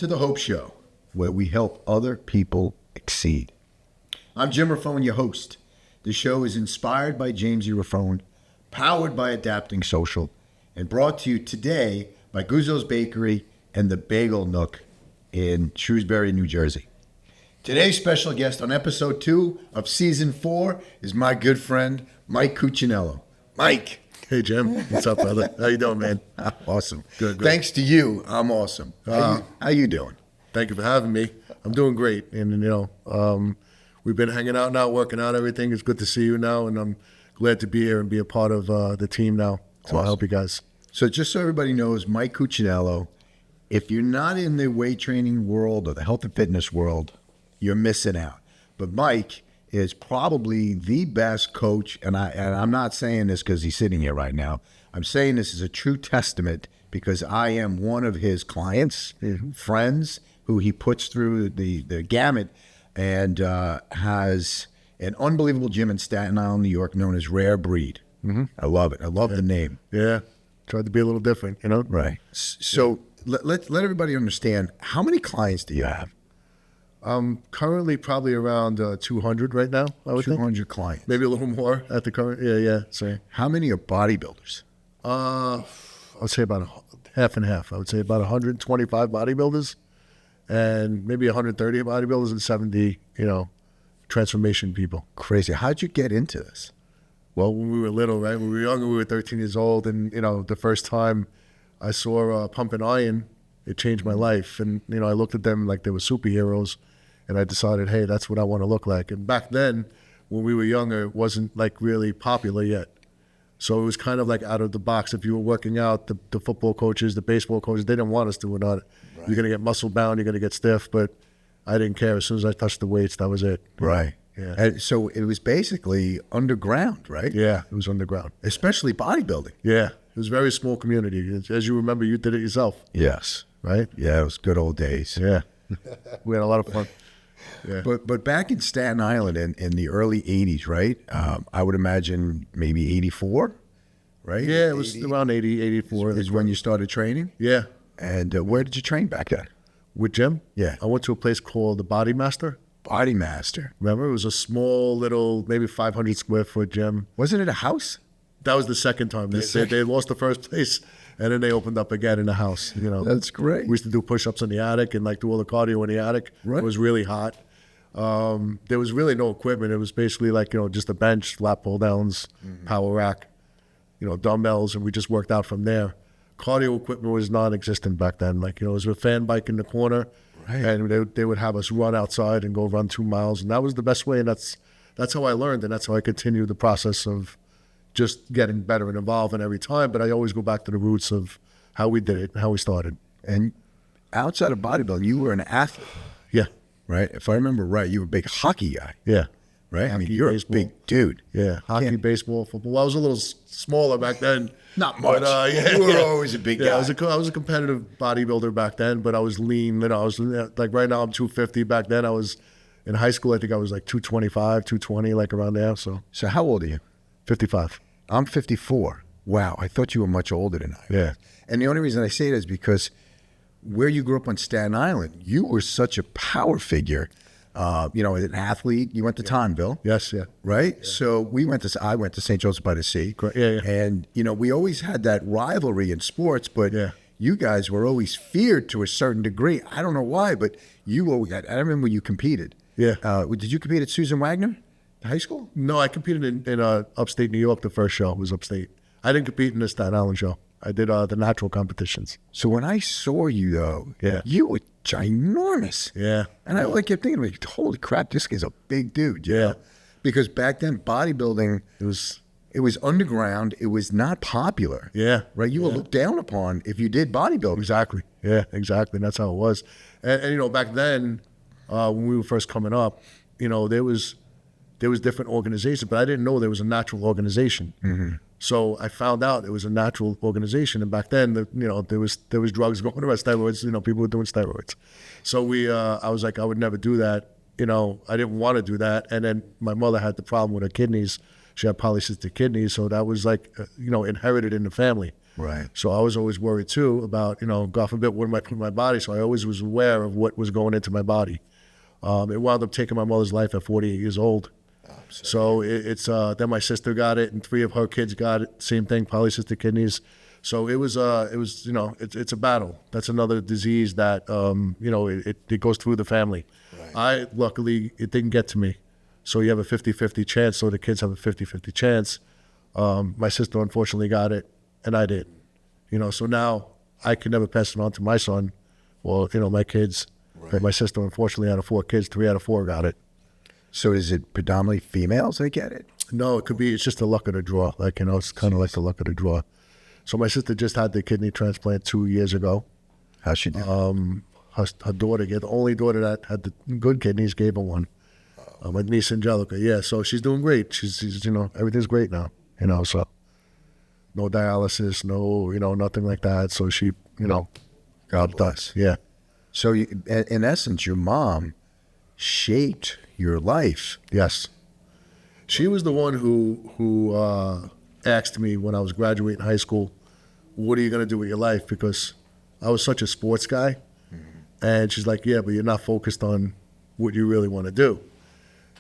to The Hope Show, where we help other people exceed. I'm Jim Raffone, your host. The show is inspired by James E. Raffone, powered by Adapting Social, and brought to you today by Guzzo's Bakery and the Bagel Nook in Shrewsbury, New Jersey. Today's special guest on episode 2 of season 4 is my good friend, Mike Cuciniello. Mike. Hey, Jim. What's up, brother? How you doing, man? Awesome. Good. Thanks to you, I'm awesome. How you doing? Thank you for having me. I'm doing great. And, we've been hanging out now, working out everything. It's good to see you now, and I'm glad to be here and be a part of the team now. So I'll help you guys. So just so everybody knows, Mike Cuciniello, if you're not in the weight training world or the health and fitness world, you're missing out. But Mike is probably the best coach, and I'm not saying this because he's sitting here right now. I'm saying this is a true testament because I am one of his clients, friends, who he puts through the gamut, and has an unbelievable gym in Staten Island, New York, known as Rare Breed. Mm-hmm. I love it. I love the name. Yeah, tried to be a little different, Right. So let everybody understand, how many clients do you have? Currently probably around 200 right now, I would 200 think. clients. Maybe a little more at the current, yeah. So, how many are bodybuilders? I would say about half and half. I would say about 125 bodybuilders and maybe 130 bodybuilders and 70, transformation people. Crazy. How'd you get into this? Well, when we were little, right? When we were younger, we were 13 years old. And, the first time I saw Pump and Iron, it changed my life. And, I looked at them like they were superheroes. And I decided, hey, that's what I want to look like. And back then, when we were younger, it wasn't like really popular yet. So it was kind of like out of the box. If you were working out, the football coaches, the baseball coaches, they didn't want us doing that. Right. You're going to get muscle bound, you're going to get stiff. But I didn't care. As soon as I touched the weights, that was it. Right. Yeah. And so it was basically underground, right? Yeah, it was underground. Especially bodybuilding. Yeah. It was a very small community. As you remember, you did it yourself. Yes. Right? Yeah, it was good old days. Yeah. We had a lot of fun. Yeah. But back in Staten Island in the early 80s, right? I would imagine maybe 84, right? Yeah, it was around 80, 84. Is when you started training? Yeah. And where did you train back then? With Jim? Yeah. I went to a place called the Body Master. Body Master. Remember? It was a small little, maybe 500 square foot gym. Wasn't it a house? That was the second time. They lost the first place, and then they opened up again in the house. That's great. We used to do push-ups in the attic and do all the cardio in the attic. Right. It was really hot. There was really no equipment. It was basically just a bench, lat pull downs, power rack, dumbbells, and we just worked out from there. Cardio equipment was non-existent back then. It was a fan bike in the corner, right. And they would have us run outside and go run 2 miles, and that was the best way. And that's how I learned, and that's how I continued the process of just getting better and evolving every time. But I always go back to the roots of how we did it and how we started. And outside of bodybuilding, you were an athlete. Yeah. Right? If I remember right, you were a big hockey guy. Yeah. Right? Hockey, you're baseball. A big dude. Yeah. Hockey, baseball, football. Well, I was a little smaller back then. Not much. But, you were always a big guy. I was a competitive bodybuilder back then, but I was lean. I was right now I'm 250. Back then I was in high school. I think I was 225, 220, around there. So how old are you? 55. I'm 54. Wow, I thought you were much older than I was. Yeah. And the only reason I say that is because where you grew up on Staten Island, you were such a power figure. An athlete. You went to Tonville. Yes, yeah. Right? Yeah. So I went to St. Joseph by the Sea. Yeah. And, we always had that rivalry in sports, but you guys were always feared to a certain degree. I don't know why, but I remember you competed. Yeah. Did you compete at Susan Wagner High School? No, I competed in upstate New York. The first show was upstate. I didn't compete in the Staten Island show. I did the natural competitions. So when I saw you, though, you were ginormous. Yeah. And I kept thinking, holy crap, this guy's a big dude. Yeah. Because back then, bodybuilding, it was underground. It was not popular. Yeah. Right? You were looked down upon if you did bodybuilding. Exactly. Yeah, exactly. And that's how it was. And back then, when we were first coming up, there was different organizations, but I didn't know there was a natural organization. Mm-hmm. So I found out it was a natural organization, and back then, there was drugs going around, steroids. People were doing steroids. So I was like, I would never do that. I didn't want to do that. And then my mother had the problem with her kidneys. She had polycystic kidneys, so that was inherited in the family. Right. So I was always worried too about, God forbid, what am I putting in my body? So I always was aware of what was going into my body. It wound up taking my mother's life at 48 years old. So it's then my sister got it, and 3 of her kids got it. Same thing, polycystic kidneys. So it was it's a battle. That's another disease that it goes through the family. Right. Luckily it didn't get to me. So you have a 50-50 chance. So the kids have a 50-50 chance. My sister unfortunately got it, and I did. So now I could never pass it on to my son, or my kids. Right. But my sister, unfortunately, out of 4 kids, 3 out of 4 got it. So is it predominantly females that get it? No, it could be. It's just the luck of the draw. It's kind of like the luck of the draw. So my sister just had the kidney transplant 2 years ago. How's she doing? Her daughter, the only daughter that had the good kidneys, gave her one. My niece Angelica, yeah. So she's doing great. She's everything's great now. So no dialysis, no, nothing like that. So she, God bless. Yeah. So in essence, your mom shaped your life. Yes. She was the one who asked me when I was graduating high school, what are you going to do with your life? Because I was such a sports guy. Mm-hmm. And she's like, yeah, but you're not focused on what you really want to do.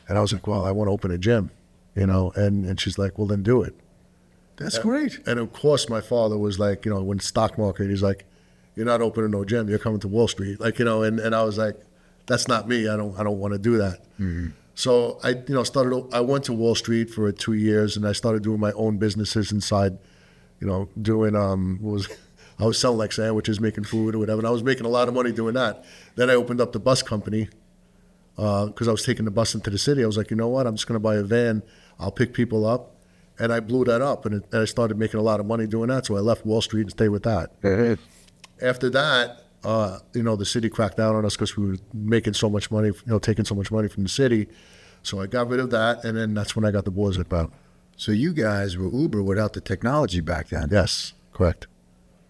And I was like, well, I want to open a gym, and she's like, well, then do it. That's great. And of course, my father was like, when stock market, he's like, you're not opening no gym, you're coming to Wall Street. And I was like, that's not me. I don't want to do that. Mm-hmm. So I I went to Wall Street for 2 years, and I started doing my own businesses inside, doing, I was selling like sandwiches, making food or whatever. And I was making a lot of money doing that. Then I opened up the bus company because I was taking the bus into the city. I was like, you know what? I'm just going to buy a van. I'll pick people up. And I blew that up, and I started making a lot of money doing that. So I left Wall Street and stayed with that. After that, the city cracked down on us because we were making so much money, taking so much money from the city. So I got rid of that, and then that's when I got the boys about. So you guys were Uber without the technology back then. Yes, correct.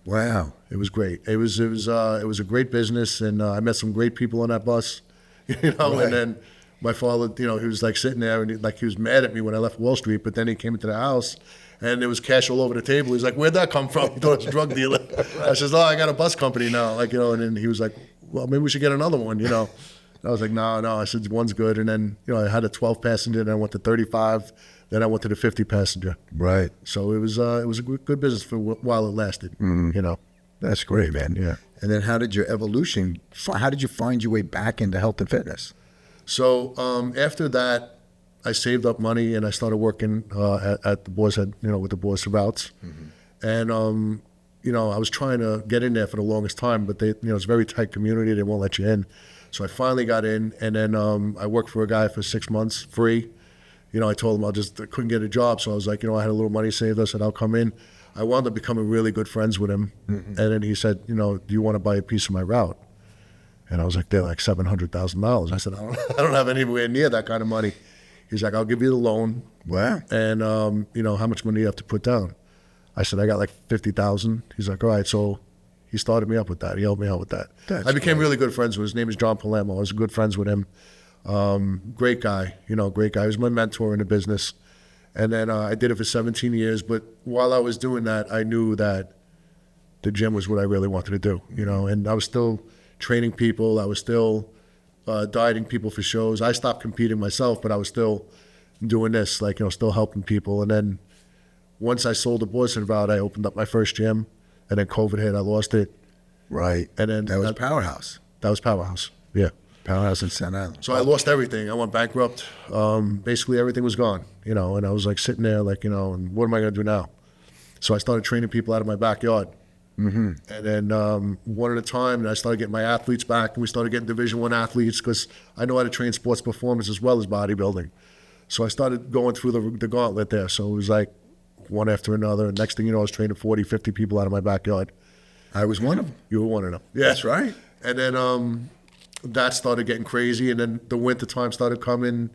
Wow, it was great. It was a great business, and I met some great people on that bus. Right. And then my father, he was like sitting there, and he was mad at me when I left Wall Street. But then he came into the house, and there was cash all over the table. He's like, "Where'd that come from?" He thought it was a drug dealer. I says, "Oh, I got a bus company now." And then he was like, "Well, maybe we should get another one." And I was like, "No." I said, "One's good." And then I had a 12 passenger, then I went to 35, then I went to the 50 passenger. Right. So it was a good business for a while it lasted. Mm-hmm. That's great, man. Yeah. And then how did your evolution? How did you find your way back into health and fitness? So after that, I saved up money and I started working at the Boys Head, with the Boys Routes. Mm-hmm. And, I was trying to get in there for the longest time, but it's a very tight community. They won't let you in. So I finally got in, and then I worked for a guy for 6 months free. I told him I couldn't get a job. So I was like, I had a little money saved. I said, I'll come in. I wound up becoming really good friends with him. Mm-hmm. And then he said, do you want to buy a piece of my route? And I was like, they're like $700,000. I said, I don't have anywhere near that kind of money. He's like, I'll give you the loan. Wow. And, how much money do you have to put down? I said, I got like $50,000. He's like, all right. So he started me up with that. He helped me out with that. I became really good friends with him. His name is John Palermo. I was good friends with him. Great guy, great guy. He was my mentor in the business. And then I did it for 17 years. But while I was doing that, I knew that the gym was what I really wanted to do, and I was still training people. I was still dieting people for shows. I stopped competing myself, but I was still doing this, still helping people. And then once I sold the Boys Route, I opened up my first gym, and then COVID hit. I lost it. Right. And then that was Powerhouse. That was Powerhouse. Yeah. Powerhouse in Staten Island. So I lost everything. I went bankrupt. Basically, everything was gone. And I was like sitting there, and what am I going to do now? So I started training people out of my backyard. Mm-hmm. And then one at a time, and I started getting my athletes back, and we started getting Division I athletes because I know how to train sports performance as well as bodybuilding. So I started going through the gauntlet there. So it was like one after another. And next thing you know, I was training 40, 50 people out of my backyard. I was one of them. You were one of them. Yeah. That's right. And then that started getting crazy, and then the winter time started coming,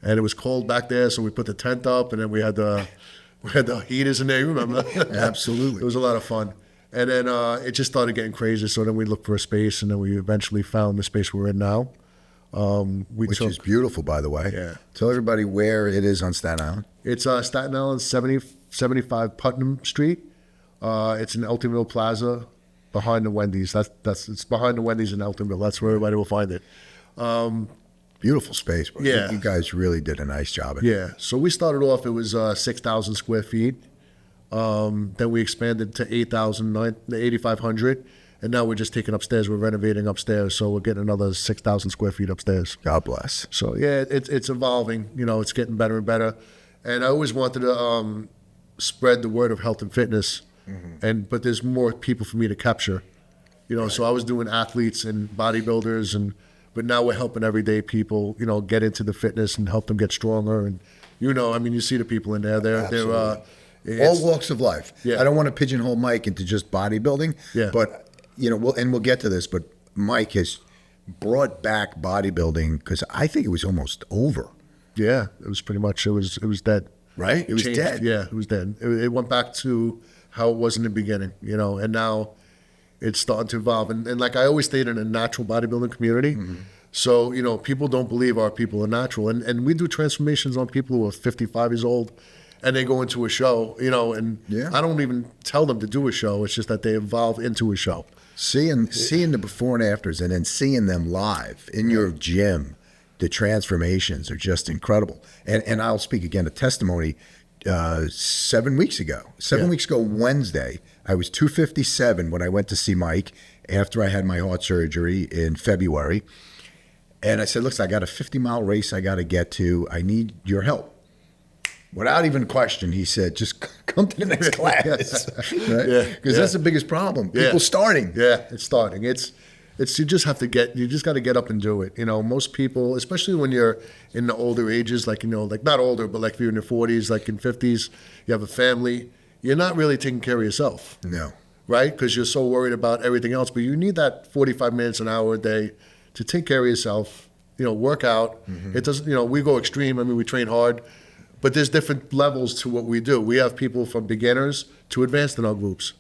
and it was cold back there, so we put the tent up, and then we had the heaters in there. You remember? Absolutely. It was a lot of fun. And then it just started getting crazy. So then we looked for a space, and then we eventually found the space we're in now. Which is beautiful, by the way. Yeah. Tell everybody where it is on Staten Island. It's Staten Island, 75 Putnam Street. It's in Eltonville Plaza, behind the Wendy's. It's behind the Wendy's in Eltonville. That's where everybody will find it. Beautiful space. Bro. Yeah. You guys really did a nice job. Yeah. So we started off, it was 6,000 square feet. Then we expanded to 8,500. And now we're just taking upstairs. We're renovating upstairs. So we're getting another 6,000 square feet upstairs. God bless. So, yeah, it's evolving. You know, it's getting better and better. And I always wanted to spread the word of health and fitness. But there's more people for me to capture. You know, so I was doing athletes and bodybuilders, but now we're helping everyday people, you know, get into the fitness and help them get stronger. And, you know, I mean, you see the people in there. They're all walks of life. Yeah. I don't want to pigeonhole Mike into just bodybuilding. Yeah. But, you know, we'll get to this, but Mike has brought back bodybuilding because I think it was almost over. Yeah, it was pretty much, it was dead. Right? It was Changed. dead. Yeah, it was dead. It went back to how it was in the beginning, you know, and now it's starting to evolve. And like I always stayed in a natural bodybuilding community. So, you know, people don't believe our people are natural. And we do transformations on people who are 55 years old and they go into a show, you know, and I don't even tell them to do a show. It's just that they evolve into a show. Seeing the before and afters and then seeing them live in your gym, the transformations are just incredible. And I'll speak again, a testimony. 7 weeks ago Wednesday, I was 257 when I went to see Mike after I had my heart surgery in February. And I said, listen, I got a 50-mile race I got to get to. I need your help. Without even question, he said, just come to the next class. Right? Because that's the biggest problem. People starting. Yeah, it's starting. It's you just got to get up and do it. You know, most people, especially when you're in the older ages, like, you know, like not older, but like if you're in your 40s, like in 50s, you have a family, you're not really taking care of yourself. No. Right? Because you're so worried about everything else. But you need that 45 minutes, an hour a day to take care of yourself, you know, work out. It doesn't, you know, we go extreme. I mean, we train hard. But there's different levels to what we do. We have people from beginners to advanced in our groups.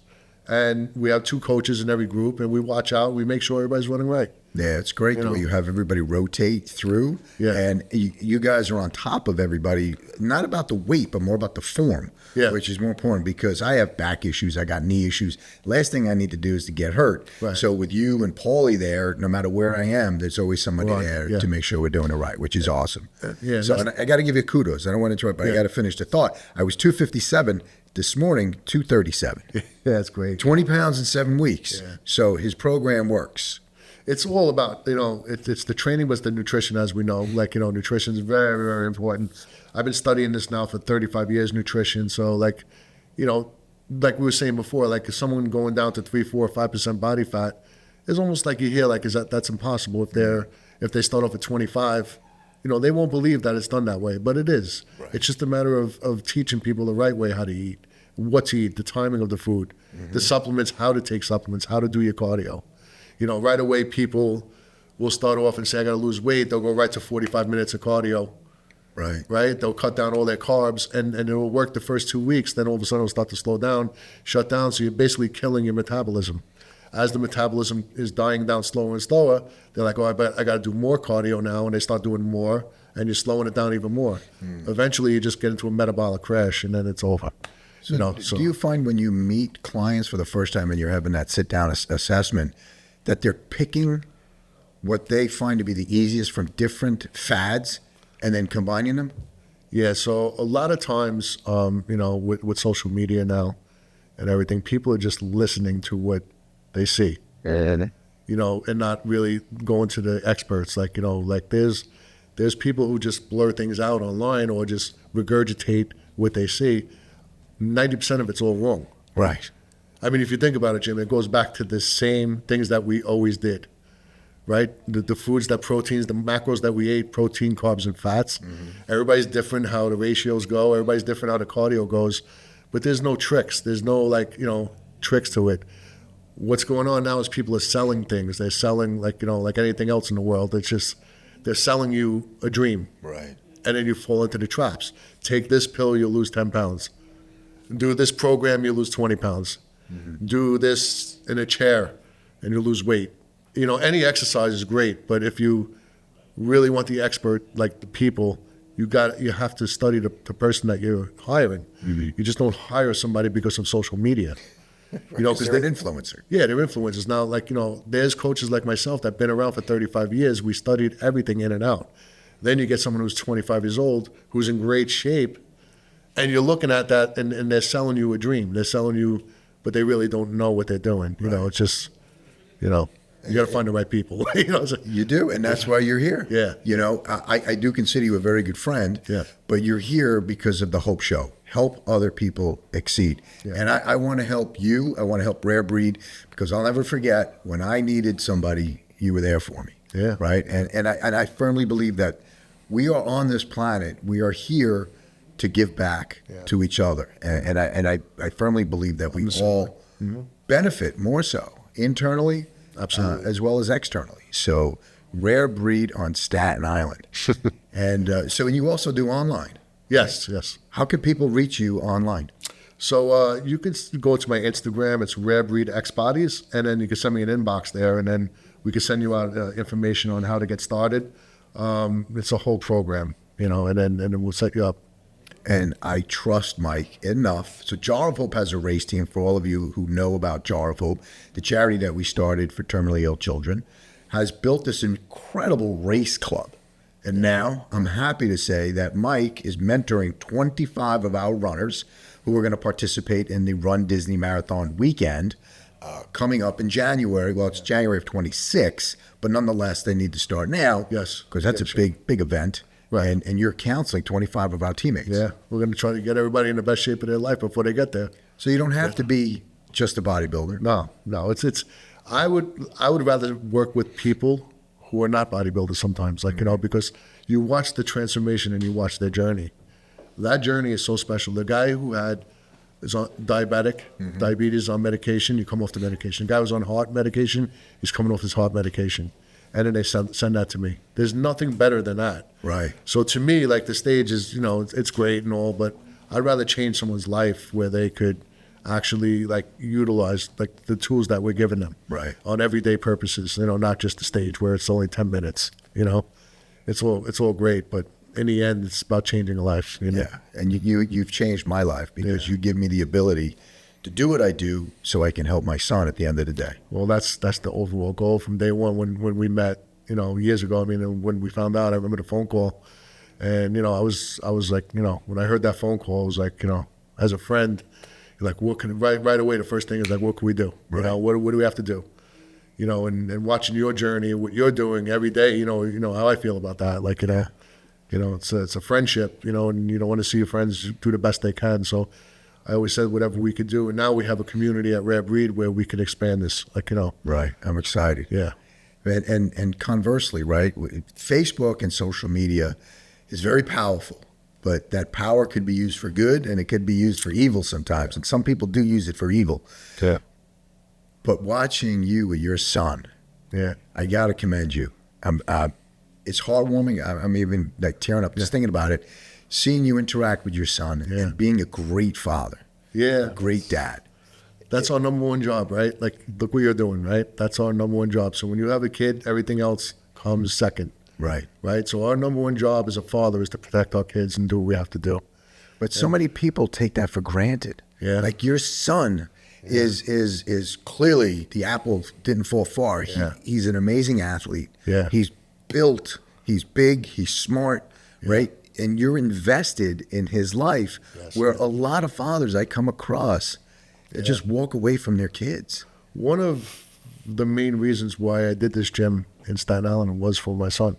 And we have 2 coaches in every group, and we watch out. We make sure everybody's running right. Yeah, it's great the way you have everybody rotate through. Yeah. And you guys are on top of everybody, not about the weight, but more about the form, which is more important because I have back issues. I got knee issues. Last thing I need to do is to get hurt. Right. So with you and Paulie there, no matter where I am, there's always somebody there to make sure we're doing it right, which is awesome. So and I got to give you kudos. I don't want to interrupt, but I got to finish the thought. I was 257. This morning, 237. Yeah, that's great. 20 pounds in 7 weeks. Yeah. So his program works. It's all about, you know, it's the training, but it's the nutrition, as we know. Like, you know, nutrition is very, very important. I've been studying this now for 35 years, nutrition. So, like, you know, like we were saying before, like if someone going down to 3, 4, 5% body fat, it's almost like you hear, like, that's impossible. If they start off at 25, you know, they won't believe that it's done that way, but it is. Right. It's just a matter of teaching people the right way how to eat, what to eat, the timing of the food, the supplements, how to take supplements, how to do your cardio. You know, right away people will start off and say, I got to lose weight. They'll go right to 45 minutes of cardio. Right. Right? They'll cut down all their carbs and it will work the first 2 weeks. Then all of a sudden it'll start to slow down, shut down. So you're basically killing your metabolism. As the metabolism is dying down slower and slower, they're like, oh, I got to do more cardio now. And they start doing more and you're slowing it down even more. Eventually you just get into a metabolic crash and then it's over. So, do you find when you meet clients for the first time and you're having that sit-down assessment that they're picking what they find to be the easiest from different fads and then combining them? Yeah, so a lot of times, you know, with social media now and everything, people are just listening to what they see, you know, and not really going to the experts. Like, you know, like there's people who just blur things out online or just regurgitate what they see. 90% of it's all wrong. Right. I mean, if you think about it, Jim, it goes back to the same things that we always did, right? The foods, the proteins, the macros that we ate, protein, carbs, and fats. Everybody's different how the ratios go. Everybody's different how the cardio goes. But there's no tricks. There's no, like, you know, tricks to it. What's going on now is people are selling things. They're selling, like, you know, like anything else in the world. It's just they're selling you a dream. Right. And then you fall into the traps. Take this pill, you'll lose 10 pounds. Do this program, you lose 20 pounds. Do this in a chair and you lose weight. You know, any exercise is great, but if you really want the expert, like the people, you have to study the person that you're hiring. You just don't hire somebody because of social media. You know, because because they're an influencer. yeah, they're influencers. Now, like, you know, there's coaches like myself that have been around for 35 years. We studied everything in and out. Then you get someone who's 25 years old, who's in great shape, and you're looking at that, and they're selling you a dream. They're selling you, but they really don't know what they're doing. You know, it's just, you know, you got to find the right people. You know, You do, and that's why you're here. Yeah. You know, I do consider you a very good friend. Yeah. But you're here because of the Hope Show. Help other people exceed. Yeah. And I want to help you. I want to help Rare Breed because I'll never forget when I needed somebody, you were there for me. Yeah. Right. And I firmly believe that we are on this planet. We are here to give back to each other. And I firmly believe that we all benefit more so internally. Absolutely. As well as externally. So Rare Breed on Staten Island. And and you also do online. Yes, yes. How can people reach you online? So you can go to my Instagram. It's Rare Breed X Bodies, and then you can send me an inbox there, and then we can send you out information on how to get started. It's a whole program, you know, and then we'll set you up. And I trust Mike enough. So Jar of Hope has a race team for all of you who know about Jar of Hope, the charity that we started for terminally ill children, has built this incredible race club. And now I'm happy to say that Mike is mentoring 25 of our runners who are going to participate in the Run Disney Marathon weekend coming up in January. Well, it's January of 26, but nonetheless, they need to start now. Yes. Because that's a big event. Right. And you're counseling 25 of our teammates. Yeah, we're going to try to get everybody in the best shape of their life before they get there. So you don't have to be just a bodybuilder. No. It's. I would rather work with people who are not bodybuilders sometimes, like, you know, because you watch the transformation and you watch their journey. That journey is so special. The guy who is on diabetes on medication, you come off the medication. The guy who's on heart medication, he's coming off his heart medication. And then they send that to me. There's nothing better than that. Right. So to me, like, the stage is, you know, it's great and all, but I'd rather change someone's life where they could actually, like, utilize, like, the tools that we're giving them. Right. On everyday purposes, you know, not just the stage where it's only 10 minutes, you know. It's all great, but in the end, it's about changing a life. You know? Yeah. And you've changed my life because you give me the ability to do what I do so I can help my son at the end of the day. Well, that's the overall goal from day one when we met, you know, years ago. I mean, when we found out, I remember the phone call, and, you know, I was like, you know, when I heard that phone call, I was like, you know, as a friend, you're like, what can right away? The first thing is like, what can we do? Right. You know, what do we have to do? You know, and watching your journey, what you're doing every day, you know how I feel about that. Like, you know, it's a friendship, you know, and you don't want to see your friends do the best they can. So I always said whatever we could do, and now we have a community at Rare Breed where we could expand this, like, you know. Right. I'm excited. Yeah. And conversely, right, Facebook and social media is very powerful, but that power could be used for good and it could be used for evil sometimes. And some people do use it for evil. Yeah. But watching you with your son, Yeah. I got to commend you. It's heartwarming. I'm even like tearing up just thinking about it. Seeing you interact with your son and being a great father, Yeah. a great dad. That's our number one job, right? Like, look what you're doing, right? That's our number one job. So when you have a kid, everything else comes second, Right. right? So our number one job as a father is to protect our kids and do what we have to do. But so many people take that for granted. Yeah. Like your son is clearly the apple didn't fall far. He's an amazing athlete. Yeah. He's built, he's big, he's smart, right? And you're invested in his life where a lot of fathers I come across they just walk away from their kids. One of the main reasons why I did this gym in Staten Island was for my son.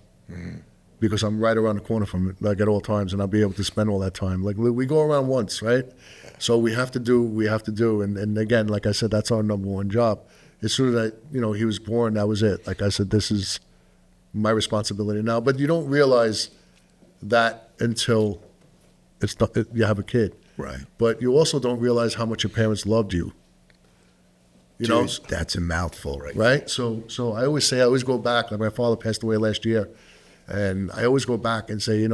Because I'm right around the corner from it, like, at all times, and I'll be able to spend all that time. Like, we go around once, right? So we have to do. And again, like I said, that's our number one job. As soon as he was born, that was it. Like I said, this is my responsibility now. But you don't realize that until you have a kid. Right. But you also don't realize how much your parents loved you. You know, that's a mouthful, right? Right? So I always go back. Like, my father passed away last year. And I always go back and say,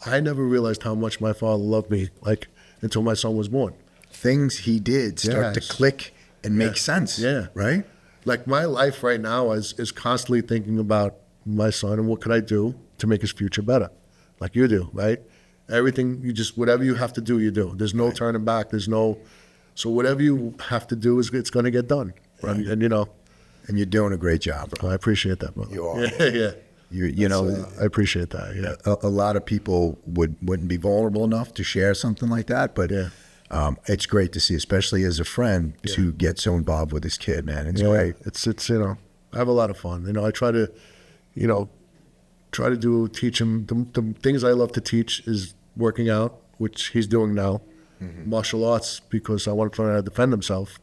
I never realized how much my father loved me, like, until my son was born. Things he did start to click and make sense. Yeah. Right? Like, my life right now is constantly thinking about my son and what could I do to make his future better, like you do, right? Everything, whatever you have to do, you do. There's no turning back. There's no, So whatever you have to do it's going to get done. Right. And you know, And you're doing a great job, bro. I appreciate that, brother. You are. Yeah. You know, I appreciate that. Yeah. a lot of people wouldn't be vulnerable enough to share something like that, but Yeah. it's great to see, especially as a friend, to get so involved with this kid, man. It's great. It's you know, I have a lot of fun. You know, I try to, you know, teach him the things I love to teach is working out, which he's doing now, martial arts because I want to learn how to defend himself,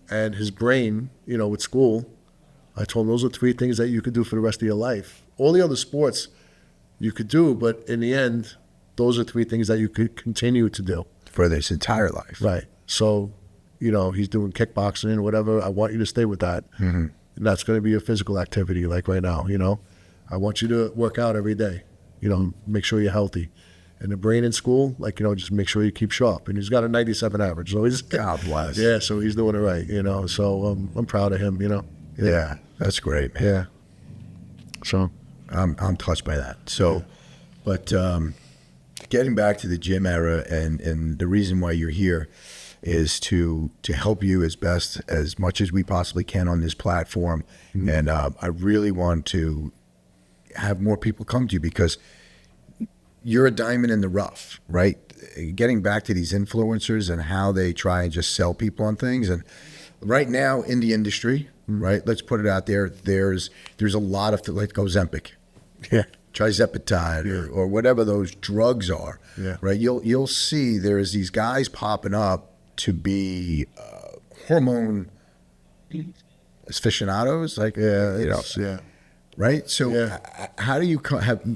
and his brain. You know, with school, I told him those are 3 things that you could do for the rest of your life. All the other sports you could do, but in the end, those are 3 things that you could continue to do. For this entire life. Right. So, you know, he's doing kickboxing or whatever. I want you to stay with that. And that's going to be a physical activity like right now, you know. I want you to work out every day, you know, make sure you're healthy. And the brain in school, like, you know, just make sure you keep sharp. And he's got a 97 average. So he's, God bless. yeah, so he's doing it right, you know. So I'm proud of him, you know. Yeah, that's great, man. Yeah. So I'm touched by that. So, but getting back to the gym era, and the reason why you're here is to help you as much as we possibly can on this platform. And I really want to have more people come to you because you're a diamond in the rough, right? Getting back to these influencers and how they try and just sell people on things. And right now in the industry, right, let's put it out there, there's a lot of, like Ozempic, trizepatide, or whatever those drugs are, right? You'll see there's these guys popping up to be hormone aficionados, like, you know, right? So how do you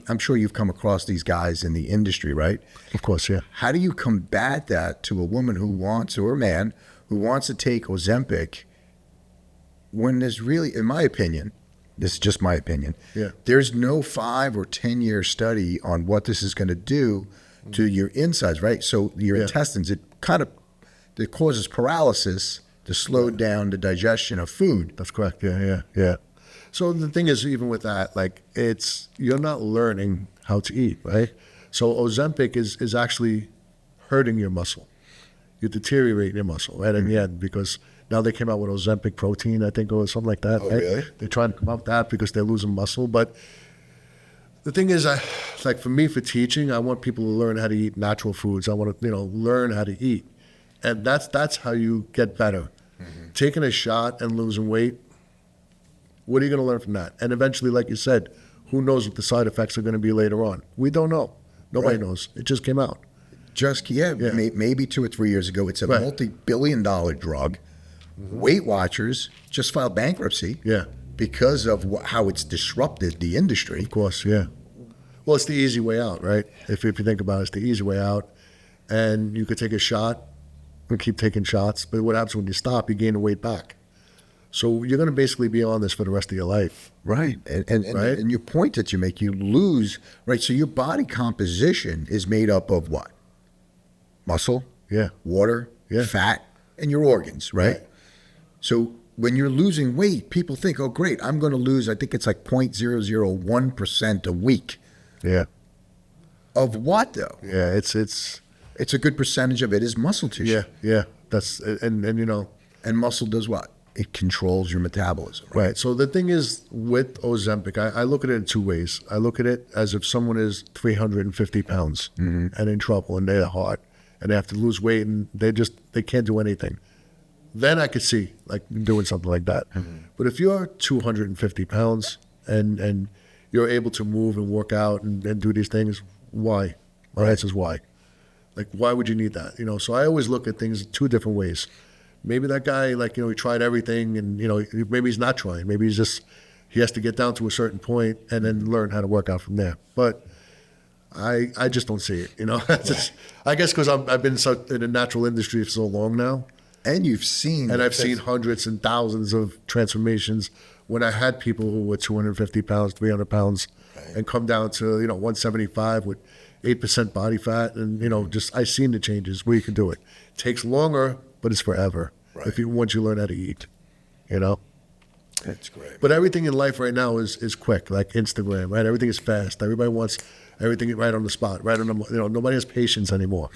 I'm sure you've come across these guys in the industry, right? of course, yeah. How do you combat that to a woman who wants, or a man who wants to take Ozempic when there's really, in my opinion, this is just my opinion, there's no 5 or 10 year study on what this is going to do to your insides, right? So your intestines, it causes paralysis to slow down the digestion of food. That's correct. Yeah. So the thing is, even with that, like, you're not learning how to eat, right? So Ozempic is actually hurting your muscle. You deteriorate your muscle, right? In the end, because now they came out with Ozempic protein, I think, or something like that. Oh, right? really? They're trying to come out with that because they're losing muscle. But the thing is, like for me, for teaching, I want people to learn how to eat natural foods. I want to, learn how to eat. And that's how you get better. Taking a shot and losing weight, what are you going to learn from that? And eventually, like you said, who knows what the side effects are going to be later on? We don't know. Nobody knows. It just came out. Maybe 2 or 3 years ago. It's a multi-billion-dollar drug. Weight Watchers just filed bankruptcy because of how it's disrupted the industry. Of course, yeah. Well, it's the easy way out, right? If you think about it, it's the easy way out. And you could take a shot and keep taking shots, but what happens when you stop, you gain the weight back. So you're going to basically be on this for the rest of your life. Right. And your point that you make, you lose, right? So your body composition is made up of what? Muscle, water, fat, and your organs, right? So when you're losing weight, people think, oh, great, I'm going to lose, I think it's like 0.001% a week. Yeah. Of what, though? Yeah, it's a good percentage of it is muscle tissue. Yeah. That's, and And muscle does what? It controls your metabolism. Right. So the thing is with Ozempic, I look at it in 2 ways. I look at it as if someone is 350 pounds and in trouble and they're hard and they have to lose weight and they can't do anything. Then I could see like doing something like that. But if you're 250 pounds and you're able to move and work out and do these things, why? My answer is why. Like, why would you need that? So I always look at things 2 different ways. Maybe that guy, he tried everything and, maybe he's not trying. Maybe he has to get down to a certain point and then learn how to work out from there. But I just don't see it, I guess because I've been in the natural industry for so long now. And you've seen. And I've seen hundreds and thousands of transformations when I had people who were 250 pounds, 300 pounds and come down to, 175 with 8% body fat. And, I've seen the changes where you can do it. It takes longer, but it's forever. Once you learn how to eat, That's great. But everything in life right now is quick, like Instagram, right? Everything is fast. Everybody wants everything right on the spot, right on the, nobody has patience anymore.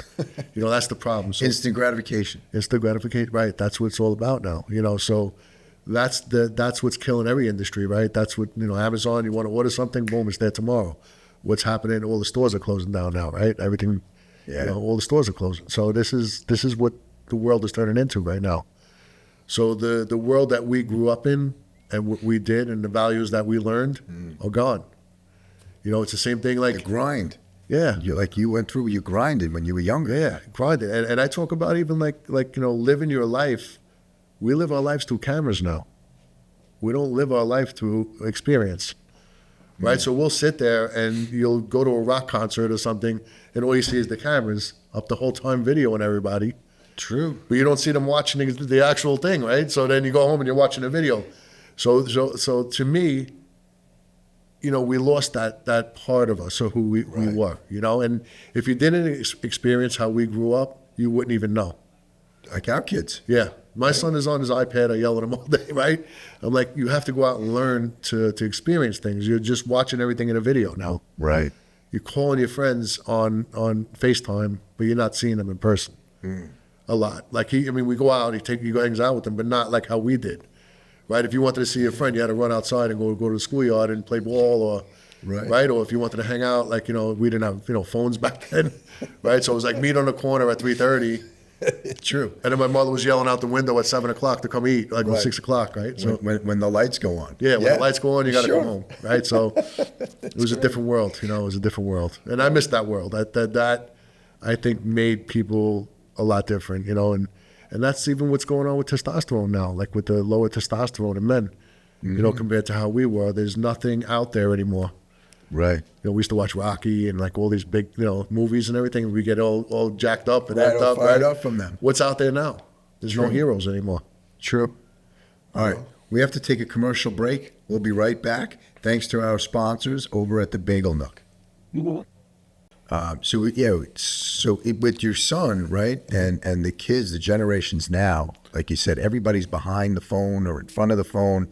That's the problem. So Instant gratification. instant gratification, right? That's what it's all about now. So that's what's killing every industry, right? That's what Amazon. You want to order something, boom, it's there tomorrow. What's happening? All the stores are closing down now, right? Everything, all the stores are closing. So this is what the world is turning into right now. So the world that we grew up in and what we did and the values that we learned are gone. It's the same thing like the grind. Yeah. You went through, you grinded when you were younger. Yeah, grinded. And I talk about even like living your life. We live our lives through cameras now. We don't live our life through experience. Right? So we'll sit there and you'll go to a rock concert or something and all you see is the cameras up the whole time videoing everybody. True. But you don't see them watching the actual thing, right? So then you go home and you're watching a video. So to me, we lost that part of us, or who we were, And if you didn't experience how we grew up, you wouldn't even know. Like our kids. Yeah. My son is on his iPad. I yell at him all day, right? I'm like, you have to go out and learn to experience things. You're just watching everything in a video now. Right. You're calling your friends on FaceTime, but you're not seeing them in person. A lot. Like we go out, he hangs out with them, but not like how we did. Right? If you wanted to see your friend, you had to run outside and go to the schoolyard and play ball, or right? Or if you wanted to hang out, like we didn't have phones back then, right? So it was like meet on the corner at 3:30. True. And then my mother was yelling out the window at 7 o'clock to come eat, like 6 o'clock, right? So when the lights go on. Yeah, when the lights go on, you got to come home, right? So it was a different world, It was a different world, and I missed that world. That I think made people a lot different, and that's even what's going on with testosterone now, like with the lower testosterone in men, compared to how we were. There's nothing out there anymore. Right. We used to watch Rocky and like all these big, movies and everything. And we get all jacked up and Right, amped up. fired up from them. What's out there now? There's no heroes anymore. True. All right. We have to take a commercial break. We'll be right back. Thanks to our sponsors over at the Bagel Nook. So with your son, right, and the kids, the generations now, like you said, everybody's behind the phone or in front of the phone,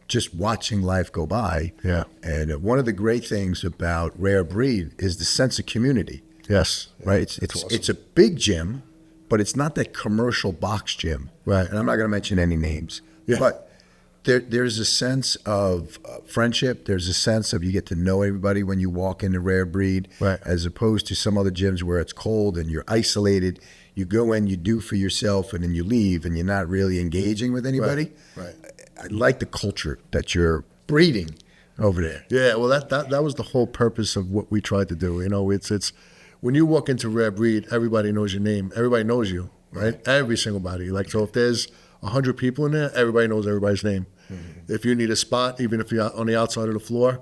just watching life go by. Yeah. And one of the great things about Rare Breed is the sense of community. Yes. Right. It's a big gym, but it's not that commercial box gym. Right. And I'm not going to mention any names. Yeah. But there's a sense of friendship. There's a sense of you get to know everybody when you walk into Rare Breed, right, as opposed to some other gyms where it's cold and you're isolated. You go in, you do for yourself, and then you leave, and you're not really engaging with anybody. Right. I like the culture that you're breeding over there. Yeah, well, that was the whole purpose of what we tried to do. It's when you walk into Rare Breed, everybody knows your name. Everybody knows you, right? Every single body. Like, so if there's 100 people in there, everybody knows everybody's name. Mm-hmm. If you need a spot, even if you're on the outside of the floor,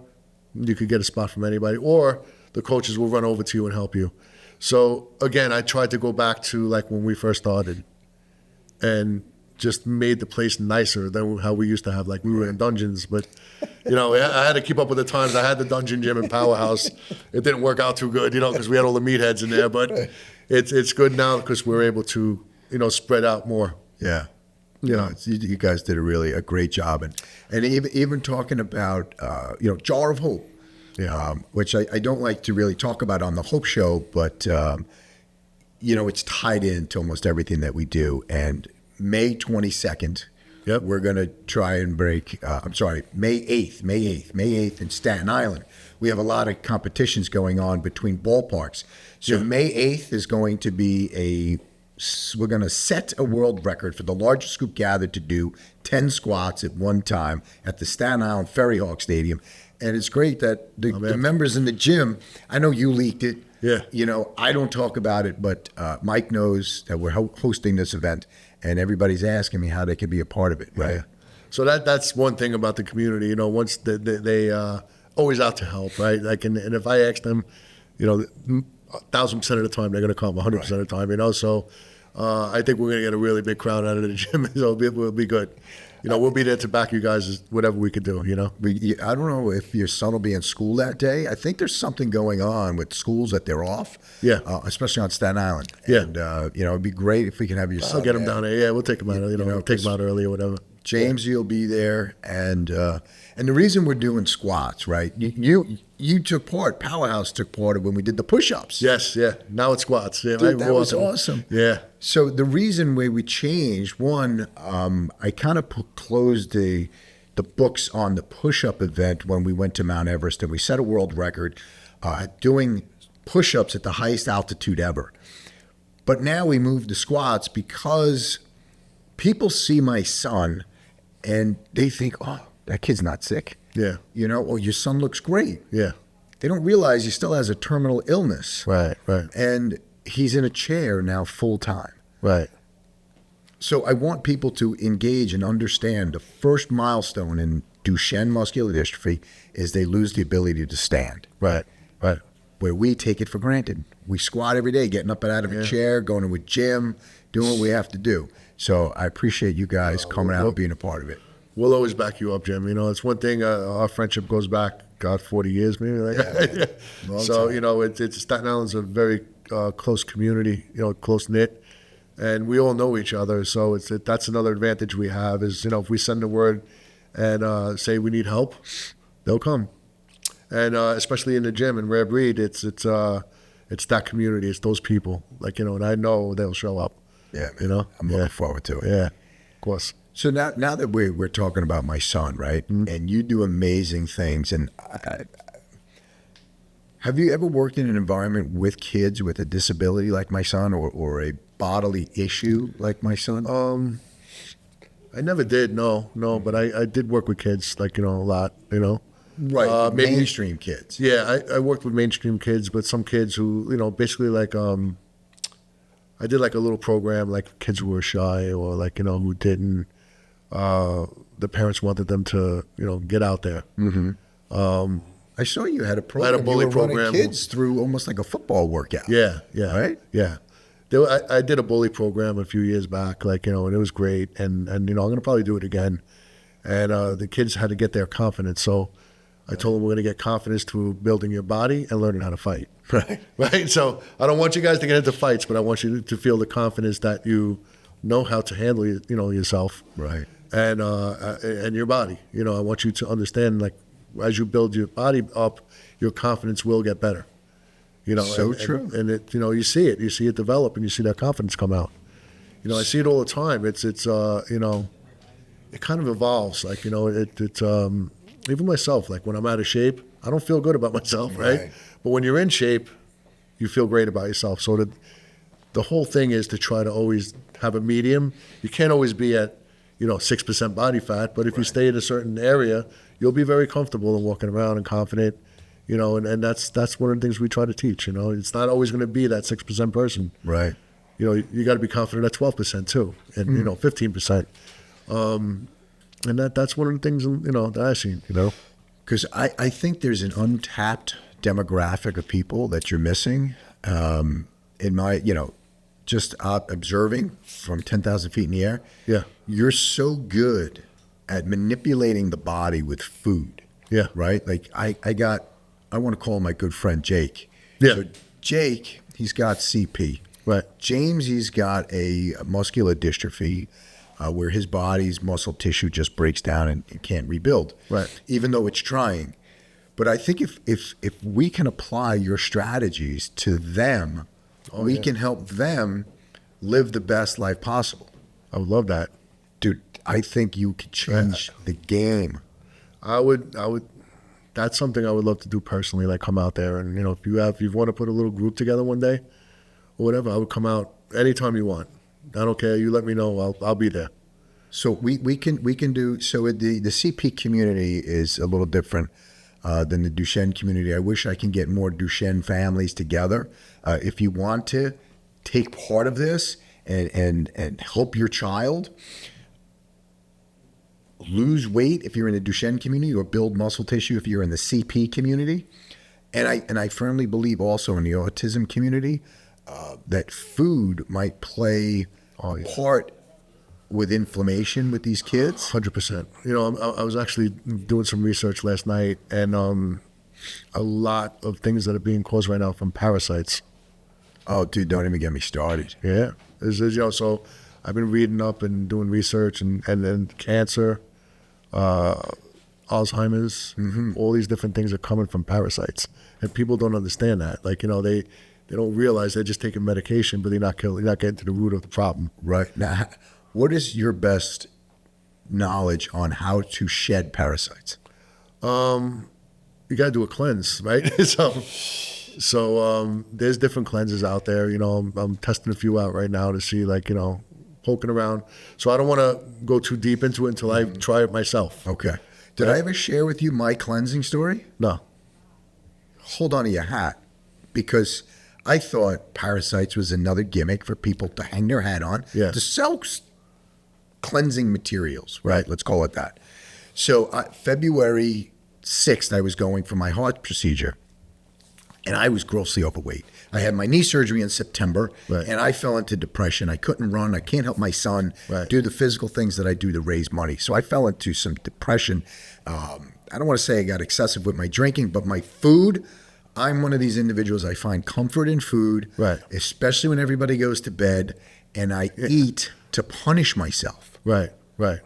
you could get a spot from anybody, or the coaches will run over to you and help you. So again, I tried to go back to like when we first started and just made the place nicer than how we used to have. Like we were in dungeons, but I had to keep up with the times. I had the dungeon gym in Powerhouse. It didn't work out too good, because we had all the meatheads in there, but it's good now because we're able to, spread out more. Yeah. You guys did a great job, and even talking about Jar of Hope, which I don't like to really talk about on the Hope Show, but it's tied into almost everything that we do. And May 22nd, we're going to try and break. May 8th in Staten Island. We have a lot of competitions going on between ballparks. So May 8th is going to be we're going to set a world record for the largest group gathered to do 10 squats at one time at the Staten Island Ferry Hawk Stadium. And it's great that the members in the gym, I know you leaked it. Yeah. I don't talk about it, but Mike knows that we're hosting this event, and everybody's asking me how they could be a part of it, right? Yeah. So that's one thing about the community. Once they always out to help, right? Like, and if I ask them, 1,000% of the time they're going to come, 100% of the time, So I think we're going to get a really big crowd out of the gym. So it'll be good. We'll be there to back you guys whatever we could do, I don't know if your son will be in school that day. I think there's something going on with schools that they're off. Yeah. Especially on Staten Island. Yeah. And, it'd be great if we can have your son. I'll get him down there. Yeah, we'll take him out, take him out early or whatever. James, you'll be there, and the reason we're doing squats, right? You took part. Powerhouse took part of when we did the push-ups. Yes, yeah. Now it's squats. Yeah, Dude, that was awesome. Yeah. So the reason why we changed, one, I kind of closed the books on the push-up event when we went to Mount Everest, and we set a world record doing push-ups at the highest altitude ever. But now we moved to squats because people see my son and they think, oh, that kid's not sick. Yeah. Oh, your son looks great. Yeah. They don't realize he still has a terminal illness. Right. And he's in a chair now full time. Right. So I want people to engage and understand the first milestone in Duchenne muscular dystrophy is they lose the ability to stand. Right. Where we take it for granted. We squat every day, getting up and out of a chair, going to a gym, doing what we have to do. So I appreciate you guys coming out and being a part of it. We'll always back you up, Jim. It's one thing. Our friendship goes back, 40 years maybe. So time. It's Staten Island's a very close community. Close knit, and we all know each other. So that's another advantage we have is if we send a word and say we need help, they'll come. And especially in the gym in Rare Breed, it's that community. It's those people. And I know they'll show up. Yeah, I'm looking forward to it. Yeah, of course. So now that we're talking about my son, right? Mm-hmm. And you do amazing things. And have you ever worked in an environment with kids with a disability like my son, or a bodily issue like my son? I never did. No. But I did work with kids, a lot. Right, mainstream kids. Yeah, I worked with mainstream kids, but some kids who, basically I did a little program, kids who were shy or who didn't, the parents wanted them to, get out there. Mm-hmm. I saw you had a program. I had a bully program. Kids through almost like a football workout. Yeah. Right? Yeah. I did a bully program a few years back, and it was great. And I'm going to probably do it again. And the kids had to get their confidence. So I told them we're going to get confidence through building your body and learning how to fight. Right. So I don't want you guys to get into fights, but I want you to feel the confidence that you know how to handle, yourself. Right. And your body. I want you to understand, as you build your body up, your confidence will get better. So true. And it, you see it develop, and you see that confidence come out. I see it all the time. It's it kind of evolves. It's even myself. When I'm out of shape, I don't feel good about myself, right? But when you're in shape, you feel great about yourself. So the whole thing is to try to always have a medium. You can't always be at 6% body fat, but if you stay in a certain area, you'll be very comfortable in walking around and confident. And that's one of the things we try to teach. It's not always going to be that 6% person. Right. You got to be confident at 12% too, and 15%. And that's one of the things that I've seen. Because I think there's an untapped demographic of people that you're missing. In my just observing from 10,000 feet in the air. Yeah, you're so good at manipulating the body with food. Yeah, right. I want to call my good friend Jake. Yeah. So Jake, he's got CP. Right. James, he's got a muscular dystrophy where his body's muscle tissue just breaks down and can't rebuild. Right. Even though it's trying. But I think if we can apply your strategies to them, we can help them live the best life possible. I would love that. Dude, I think you could change the game. I would. That's something I would love to do personally, come out there and, if you want to put a little group together one day or whatever, I would come out anytime you want. I don't care. You let me know. I'll be there. So we can do, so the CP community is a little different than the Duchenne community. I wish I can get more Duchenne families together. If you want to take part of this and help your child lose weight if you're in the Duchenne community, or build muscle tissue if you're in the CP community, and I firmly believe also in the autism community that food might play a part with inflammation with these kids. 100%. I was actually doing some research last night, and a lot of things that are being caused right now from parasites. Oh, dude, don't even get me started. Yeah. So I've been reading up and doing research and then cancer, Alzheimer's, all these different things are coming from parasites. And people don't understand that. Like, they don't realize they're just taking medication, but they're not getting to the root of the problem. Right. Now, what is your best knowledge on how to shed parasites? You got to do a cleanse, right? So there's different cleanses out there. I'm testing a few out right now to see, poking around. So I don't want to go too deep into it until I try it myself. Okay. Did I ever share with you my cleansing story? No. Hold on to your hat, because I thought parasites was another gimmick for people to hang their hat on to sell cleansing materials, right? Let's call it that. So February 6th, I was going for my heart procedure, and I was grossly overweight. I had my knee surgery in September, and I fell into depression. I couldn't run. I can't help my son do the physical things that I do to raise money. So I fell into some depression. I don't want to say I got excessive with my drinking, but my food, I'm one of these individuals, I find comfort in food, especially when everybody goes to bed, and I eat to punish myself. Right. Yeah,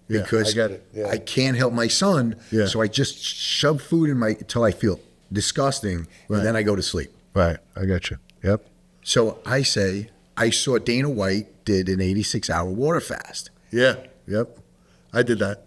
because I get it. Yeah. I can't help my son, so I just shove food in until I feel disgusting, and then I go to sleep. Right, I get you. Yep. So I saw Dana White did an 86-hour water fast. Yeah, yep. I did that.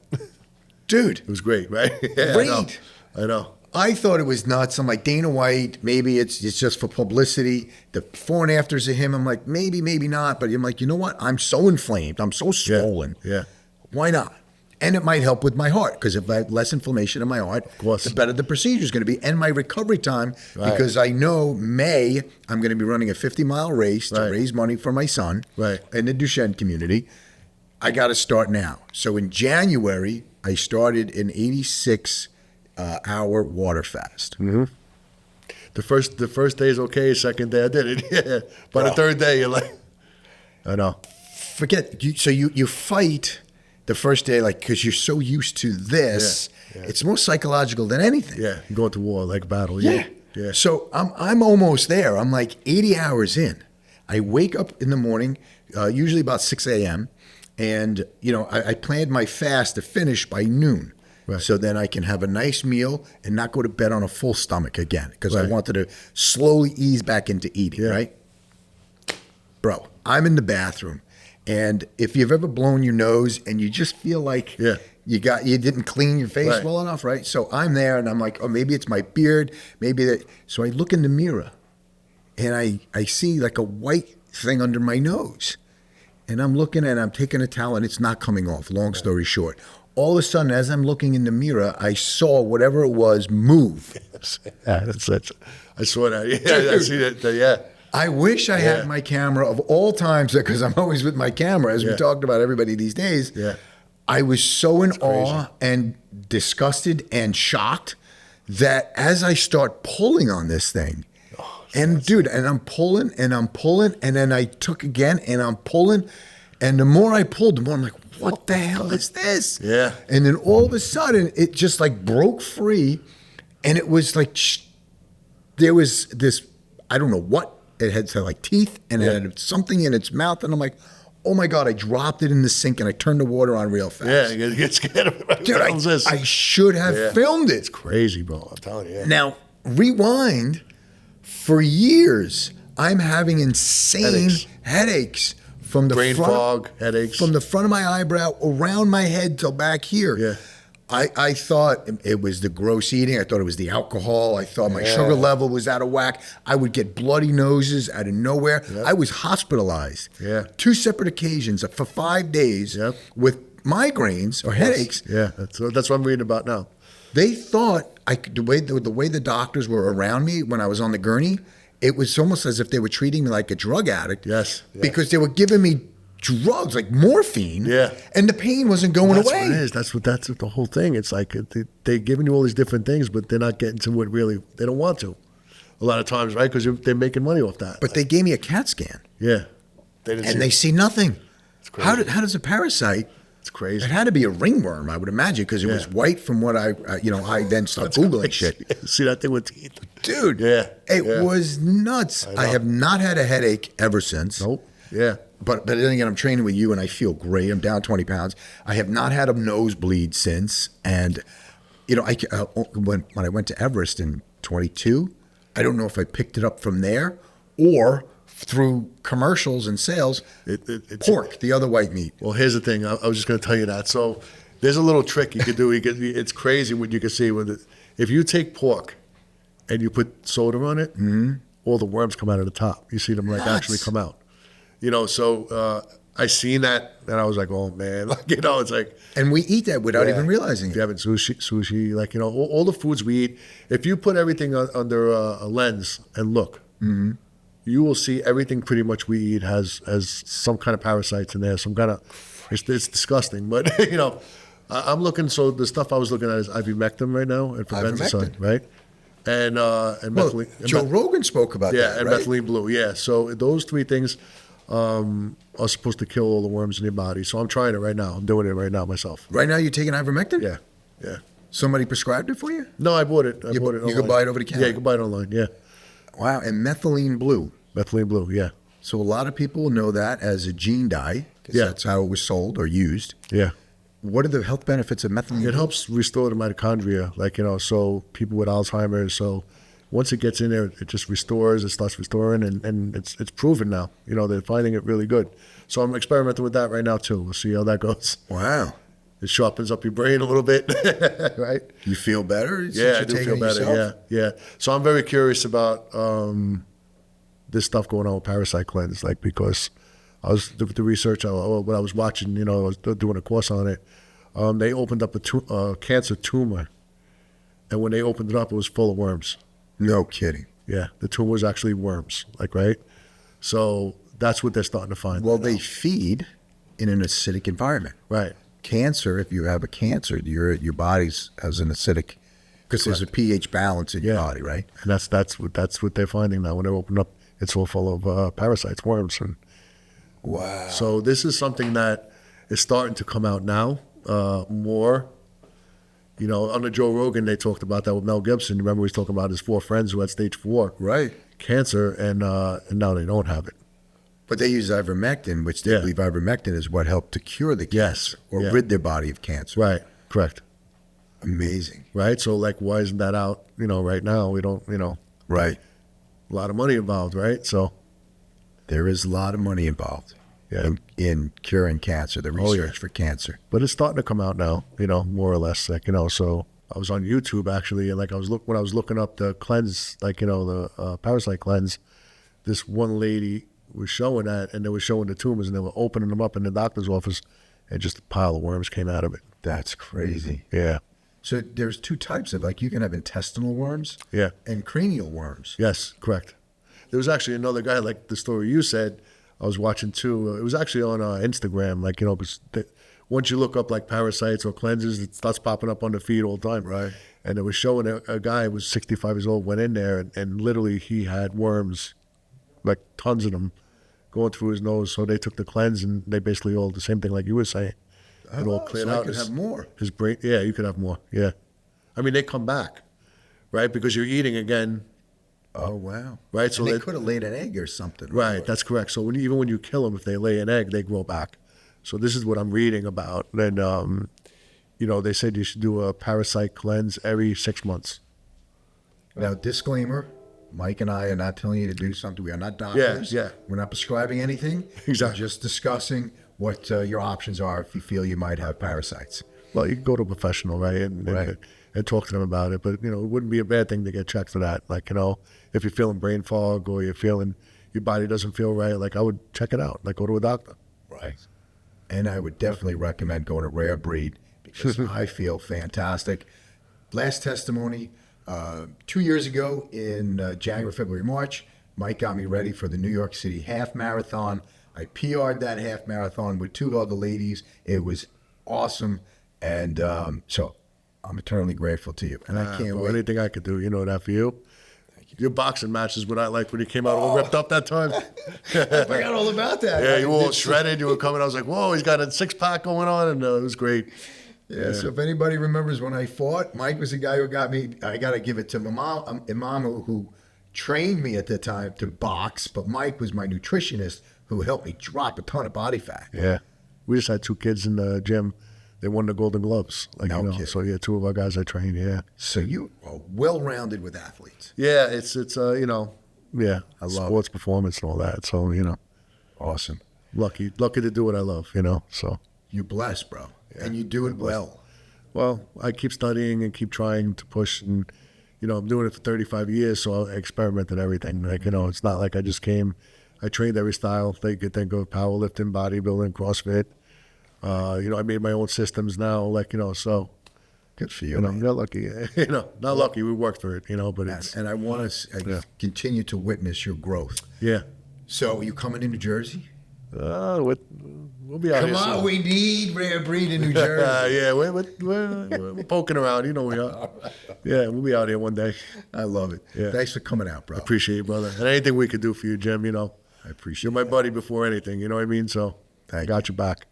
Dude. It was great, right? Yeah, great. I know. I thought it was nuts. I'm like, Dana White, maybe it's just for publicity. The before and afters of him, I'm like, maybe not. But I'm like, you know what? I'm so inflamed. I'm so swollen. Yeah. Why not? And it might help with my heart, because if I have less inflammation in my heart, the better the procedure is going to be. And my recovery time, because I know May, I'm going to be running a 50-mile race to raise money for my son in the Duchenne community. I got to start now. So in January, I started an 86-hour water fast. Mm-hmm. The first day is okay. Second day I did it. Yeah. By the third day, you're like, I know. Forget. So you fight the first day, because you're so used to this. Yeah. It's more psychological than anything. Yeah, you go into war like battle. Yeah. So I'm almost there. I'm like 80 hours in. I wake up in the morning, usually about 6 a.m., and I planned my fast to finish by noon. Right. So then I can have a nice meal and not go to bed on a full stomach again, because I wanted to slowly ease back into eating, right? Bro, I'm in the bathroom, and if you've ever blown your nose and you just feel like you didn't clean your face well enough, right? So I'm there, and I'm like, oh, maybe it's my beard, maybe that. So I look in the mirror, and I see like a white thing under my nose, and I'm looking, and I'm taking a towel, and it's not coming off. Long story short. All of a sudden, as I'm looking in the mirror, I saw whatever it was move. Yeah, I saw that. Yeah, I see that. Yeah. I wish I had my camera of all times, because I'm always with my camera, as we talked about everybody these days. Yeah. I was so in awe and disgusted and shocked that as I start pulling on this thing, and I'm pulling, and then I took again, and I'm pulling, and the more I pulled, the more I'm like, what the hell is this? Yeah. And then all of a sudden, it just broke free, and it was like, there was this, I don't know what, it had teeth, and it had something in its mouth, and I'm like, oh my God, I dropped it in the sink, and I turned the water on real fast. Yeah, you get scared of it. Dude, I should have filmed it. It's crazy, bro. I'm telling you. Now, rewind, for years, I'm having insane headaches. From the brain fog, headaches. From the front of my eyebrow, around my head till back here. Yeah. I thought it was the gross eating. I thought it was the alcohol. I thought my sugar level was out of whack. I would get bloody noses out of nowhere. Yep. I was hospitalized. Yeah. 2 separate occasions for 5 days with migraines or headaches. Yeah, that's what I'm reading about now. They thought the way the doctors were around me when I was on the gurney, it was almost as if they were treating me like a drug addict. Yes. Because they were giving me drugs like morphine. Yeah. And the pain wasn't going away. What it is. That's what the whole thing. It's like they're giving you all these different things, but they're not getting to what really they don't want to. A lot of times, right? Because they're making money off that. But they gave me a CAT scan. Yeah. They see nothing. It's crazy. How does a parasite? It's crazy. It had to be a ringworm, I would imagine, because it was white from what I then started Googling shit. Yeah. See that thing with teeth? Dude. Yeah. It was nuts. I have not had a headache ever since. Nope. Yeah. but then again, I'm training with you and I feel great. I'm down 20 pounds. I have not had a nosebleed since. And, you know, when I went to Everest in 22, I don't know if I picked it up from there or through commercials and sales. It's pork, the other white meat. Well, here's the thing. I was just going to tell you that. So there's a little trick you could do. It's crazy what you can see. If you take pork and you put soda on it, all the worms come out of the top. You see them like actually come out. You know, so I seen that and I was like, oh man, like, you know, it's like. And we eat that without even realizing if you have sushi, like, you know, all the foods we eat, if you put everything under a lens and look, you will see everything pretty much we eat has some kind of parasites in there, some kind of, it's disgusting. But, you know, I'm looking, so the stuff I was looking at is ivermectin right now and probenzacide, right? And methylene. Joe Rogan spoke about that, yeah, and right? methylene blue, yeah. So those three things are supposed to kill all the worms in your body. So I'm trying it right now. I'm doing it right now myself. Right now you're taking ivermectin? Yeah, yeah. Somebody prescribed it for you? No, I bought it. You bought it online. can buy it over the counter? Yeah, you can buy it online, yeah. Wow, and methylene blue. Methylene blue, yeah. So a lot of people know that as a gene dye, because that's how it was sold or used. Yeah. What are the health benefits of methylene blue? It helps restore the mitochondria, like, you know, so people with Alzheimer's, so once it gets in there, it just restores, it starts restoring, and it's proven now. You know, they're finding it really good. So I'm experimenting with that right now, too. We'll see how that goes. Wow. It sharpens up your brain a little bit, right? You feel better? Yeah, I do feel better, yeah. So I'm very curious about this stuff going on with Parasite Cleanse, like, because I was, the research, what I was watching, you know, I was doing a course on it. They opened up a cancer tumor, and when they opened it up, it was full of worms. No kidding. Yeah, the tumor was actually worms, like, right? So that's what they're starting to find. Well, they feed in an acidic environment. Right. Cancer, if you have a cancer, your body's has an acidic, because there's a pH balance in your body, right? And that's what they're finding now. When they open up, it's all full of parasites, worms. And wow. So this is something that is starting to come out now more. You know, under Joe Rogan, they talked about that with Mel Gibson. Remember, he was talking about his 4 friends who had stage 4 cancer, and now they don't have it. But they use ivermectin, which they believe ivermectin is what helped to cure the cancer or rid their body of cancer. Right, correct. Amazing. Right, so, like, why isn't that out, you know, right now? We don't, you know. Right. A lot of money involved, right? So there is a lot of money involved in curing cancer, the research for cancer. But it's starting to come out now, you know, more or less, like, you know. So I was on YouTube, actually, and, like, when I was looking up the cleanse, like, you know, the Parasite Cleanse, this one lady was showing that, and they were showing the tumors, and they were opening them up in the doctor's office, and just a pile of worms came out of it. That's crazy. Yeah. So there's 2 types of, like, you can have intestinal worms and cranial worms. Yes, correct. There was actually another guy, like the story you said, I was watching too. It was actually on Instagram, like, you know, because once you look up, like, parasites or cleanses, it starts popping up on the feed all the time. Right. And it was showing a guy who was 65 years old, went in there, and literally he had worms, like tons of them, going through his nose. So they took the cleanse, and they basically all the same thing like you were saying. It all cleared out. I could have more. His brain, yeah, you could have more, yeah. I mean, they come back, right? Because you're eating again. Oh, wow. Right, so they could have laid an egg or something. Right, that's correct. So even when you kill them, if they lay an egg, they grow back. So this is what I'm reading about. And, you know, they said you should do a parasite cleanse every 6 months. Now, disclaimer, Mike and I are not telling you to do something. We are not doctors. Yeah. We're not prescribing anything. Exactly. We're just discussing what your options are if you feel you might have parasites. Well, you can go to a professional, right, and talk to them about it. But, you know, it wouldn't be a bad thing to get checked for that. Like, you know, if you're feeling brain fog or you're feeling your body doesn't feel right, like, I would check it out. Like, go to a doctor. Right. And I would definitely recommend going to Rare Breed because I feel fantastic. Last testimony, 2 years ago in January, February, March, Mike got me ready for the New York City half marathon. I PR'd that half marathon with 2 other ladies. It was awesome. And so I'm eternally grateful to you. And I can't wait. Anything I could do, you know, that for you. Your boxing matches, what I liked when you came out all ripped up that time. I forgot all about that. Yeah, you were all shredded. You were coming. I was like, whoa, he's got a 6-pack going on. And it was great. Yeah, so if anybody remembers when I fought, Mike was the guy who got me. I got to give it to Imam, who trained me at the time to box, but Mike was my nutritionist who helped me drop a ton of body fat. Yeah. We just had 2 kids in the gym. They won the Golden Gloves. No kidding. So yeah, 2 of our guys I trained. Yeah. So you are well-rounded with athletes. Yeah. It's yeah. I love sports performance and all that. So Awesome. lucky to do what I love. So. You're blessed, bro. And you do it well. Well, I keep studying and keep trying to push, and I'm doing it for 35 years, so I experimented everything. It's not like I just came. I trained every style. They could think of powerlifting, bodybuilding, CrossFit. I made my own systems now. So Good for you. you're man. lucky. Not lucky. We worked for it. But it's And I want to continue to witness your growth. yeah. So you coming to New Jersey? We'll be out Come here on, soon. we need rare breed in New Jersey. Yeah, we're poking around. We are. Yeah, we'll be out here one day. I love it. Yeah. Thanks for coming out, bro. Appreciate you, brother. And anything we could do for you, Jim, I appreciate you're my that. buddy before anything. You know what I mean? So Thank got your back.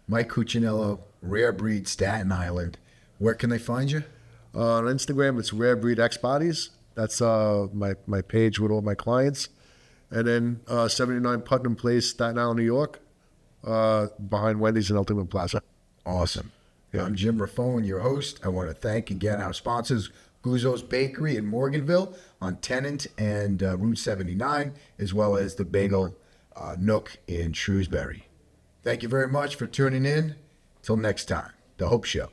Mike Cuciniello, Rare Breed, Staten Island. Where can they find you? On Instagram, it's Rare Breed X Bodies. That's my page with all my clients. And then 79 Putnam Place, Staten Island, New York, behind Wendy's and Ultimate Plaza. Awesome. Yeah. I'm Jim Raffone, your host. I want to thank again our sponsors, Guzzo's Bakery in Morganville on Tennant and Route 79, as well as the Bagel Nook in Shrewsbury. Thank you very much for tuning in. Till next time, The Hope Show.